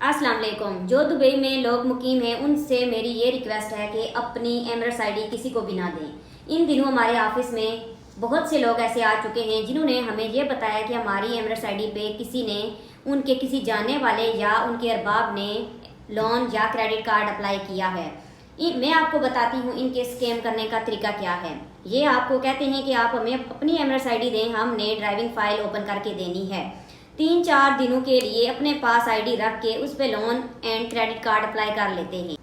अस्सलाम वालेकुम। जो दुबई में लोग मुकीम हैं उनसे मेरी ये रिक्वेस्ट है कि अपनी एमरेट्स आईडी किसी को भी ना दें। इन दिनों हमारे ऑफिस में बहुत से लोग ऐसे आ चुके हैं जिन्होंने हमें ये बताया कि हमारी एमरेट्स आईडी पे किसी ने उनके किसी जानने वाले या उनके अरबाब ने लोन या क्रेडिट कार्ड अप्लाई किया है। मैं आपको बताती हूँ इनके स्कैम करने का तरीका क्या है। ये आपको कहते हैं कि आप हमें अपनी एमरेट्स आईडी दें, हमने ड्राइविंग फाइल ओपन करके देनी है। 3-4 दिनों के लिए अपने पास आईडी रख के उस पर loan and credit card apply कर लेते हैं।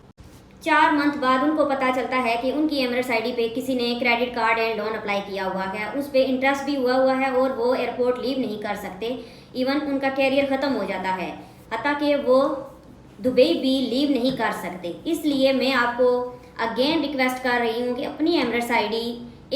4 मंथ बाद उनको पता चलता है कि उनकी एमरेट्स आईडी पे किसी ने credit card and loan apply किया हुआ है, उस पर इंटरेस्ट भी हुआ है और वो एयरपोर्ट लीव नहीं कर सकते। इवन उनका कैरियर ख़त्म हो जाता है, हत्ता कि वो दुबई भी लीव नहीं कर सकते। इसलिए मैं आपको अगेन रिक्वेस्ट कर रही हूँ कि अपनी एमरेट्स आईडी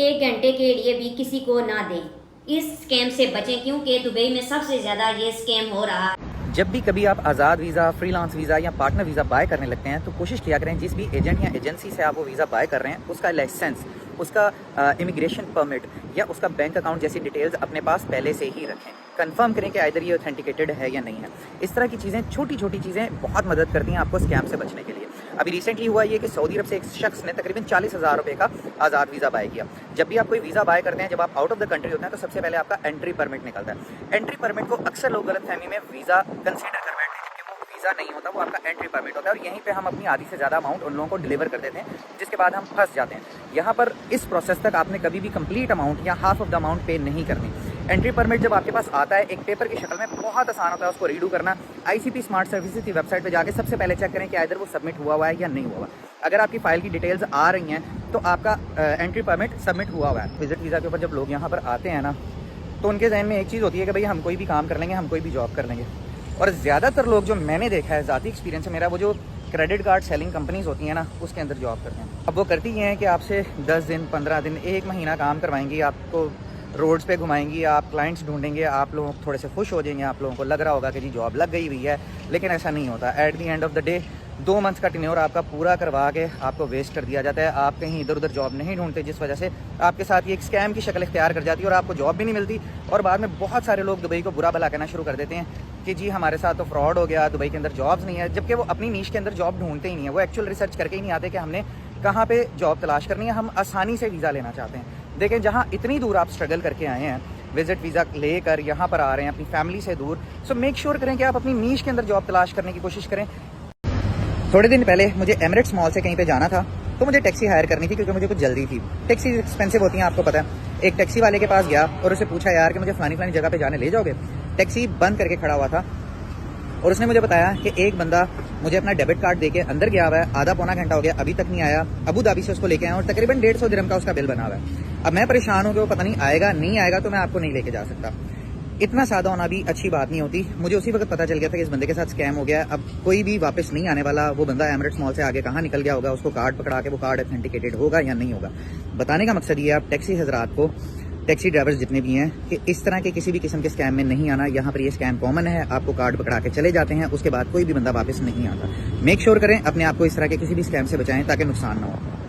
1 घंटे के लिए भी किसी को ना दें। इस स्कैम से बचें क्योंकि दुबई में सबसे ज़्यादा ये स्कैम हो रहा है। जब भी कभी आप आज़ाद वीज़ा, फ्रीलांस वीज़ा या पार्टनर वीज़ा बाय करने लगते हैं तो कोशिश किया करें जिस भी एजेंट या एजेंसी से आप वो वीज़ा बाय कर रहे हैं उसका लाइसेंस, उसका इमिग्रेशन परमिट या उसका बैंक अकाउंट जैसी डिटेल्स अपने पास पहले से ही रखें। कंफर्म करें कि आइदर ये ऑथेंटिकेटेड है या नहीं है। इस तरह की चीज़ें, छोटी छोटी चीज़ें बहुत मदद करती हैं आपको स्कैम से बचने के लिए। अभी रिसेंटली हुआ ये कि सऊदी अरब से एक शख्स ने तकरीबन 40,000 रुपये का आज़ाद वीज़ा बाय किया। जब भी आप कोई वीज़ा बाय करते हैं, जब आप आउट ऑफ द कंट्री होते हैं तो सबसे पहले आपका एंट्री परमिट निकलता है। एंट्री परमिट को अक्सर लोग गलतफहमी में वीज़ा कंसीडर कर बैठते हैं कि वो वीज़ा नहीं होता, वो आपका एंट्री परमिट होता है और यहीं पे हम अपनी आधी से ज़्यादा अमाउंट उन लोगों को डिलीवर कर देते हैं, जिसके बाद हम फंस जाते हैं। यहाँ पर इस प्रोसेस तक आपने कभी भी कंप्लीट अमाउंट या हाफ ऑफ द अमाउंट पे नहीं करनी। एंट्री परमिट जब आपके पास आता है एक पेपर की शक्ल में, बहुत आसान होता है उसको रीडू करना। आईसीपी स्मार्ट सर्विसेज की वेबसाइट पे जाके सबसे पहले चेक करें कि इधर वो सबमिट हुआ है या नहीं हुआ। अगर आपकी फाइल की डिटेल्स आ रही हैं तो आपका एंट्री परमिट सबमिट हुआ है। विजिट वीज़ा के ऊपर जब लोग यहाँ पर आते हैं ना, तो उनके जहन में एक चीज़ होती है कि भाई हम कोई भी काम कर लेंगे, हम कोई भी जॉब कर लेंगे। और ज़्यादातर लोग, जो मैंने देखा है, ज़ाती एक्सपीरियंस है मेरा, वो जो क्रेडिट कार्ड सेलिंग कंपनीज होती हैं ना, उसके अंदर जॉब करते हैं। अब वो करती हैं कि आपसे 10 दिन, 15 दिन, 1 महीना काम करवाएंगी, आपको रोड्स पे घुमाएंगी, आप क्लाइंट्स ढूंढेंगे, आप लोग थोड़े से खुश हो जाएंगे, आप लोगों को लग रहा होगा कि जी जॉब लग गई हुई है, लेकिन ऐसा नहीं होता। At the end of the day 2 months का टेन्योर आपका पूरा करवा के आपको वेस्ट कर दिया जाता है। आप कहीं इधर उधर जॉब नहीं ढूंढते, जिस वजह से आपके साथ ये एक स्कैम की शक्ल इख्तियार कर जाती है और आपको जॉब भी नहीं मिलती। और बाद में बहुत सारे लोग दुबई को बुरा भला कहना शुरू कर देते हैं कि जी हमारे साथ तो फ्रॉड हो गया, दुबई के अंदर जॉब्स नहीं है, जबकि वो अपनी नीश के अंदर जॉब ढूंढते ही नहीं है। वो एक्चुअल रिसर्च करके ही नहीं आते कि हमने कहाँ पे जॉब तलाश करनी है। हम आसानी से वीज़ा लेना चाहते हैं। देखें, जहाँ इतनी दूर आप स्ट्रगल करके आए हैं, विजिट वीज़ा लेकर यहाँ पर आ रहे हैं अपनी फैमिली से दूर, सो मेक श्योर करें कि आप अपनी नीश के अंदर जॉब तलाश करने की कोशिश करें। थोड़े दिन पहले मुझे एमिरेट्स मॉल से कहीं पे जाना था, तो मुझे टैक्सी हायर करनी थी क्योंकि मुझे कुछ जल्दी थी। टैक्सी एक्सपेंसिव होती हैं, आपको पता है। एक टैक्सी वाले के पास गया और उसे पूछा, यार कि मुझे फलानी जगह पे जाने ले जाओगे? टैक्सी बंद करके खड़ा हुआ था और उसने मुझे बताया कि एक बंदा मुझे अपना डेबिट कार्ड देके अंदर गया हुआ है, आधा पौना घंटा हो गया, अभी तक नहीं आया। अबू धाबी से उसको लेके आया और तकरीबन 150 दिरहम का उसका बिल बना हुआ है। अब मैं परेशान हूँ कि वो पता नहीं आएगा नहीं आएगा, तो मैं आपको नहीं लेके जा सकता। इतना सादा होना भी अच्छी बात नहीं होती। मुझे उसी वक्त पता चल गया था कि इस बंदे के साथ स्कैम हो गया है। अब कोई भी वापस नहीं आने वाला। वो बंदा एमिरेट्स मॉल से आगे कहाँ निकल गया होगा, उसको कार्ड पकड़ा के वो कार्ड ऑथेंटिकेटेड होगा या नहीं होगा। बताने का मकसद ये है आप टैक्सी हजरात को, टैक्सी ड्राइवर्स जितने भी हैं, कि इस तरह के किसी भी किस्म के स्कैम में नहीं आना। यहाँ पर ये स्कैम कॉमन है, आपको कार्ड पकड़ा के चले जाते हैं, उसके बाद कोई भी बंदा वापस नहीं आता। मेक श्योर करें अपने आप को इस तरह के किसी भी स्कैम से बचाएं ताकि नुकसान ना हो।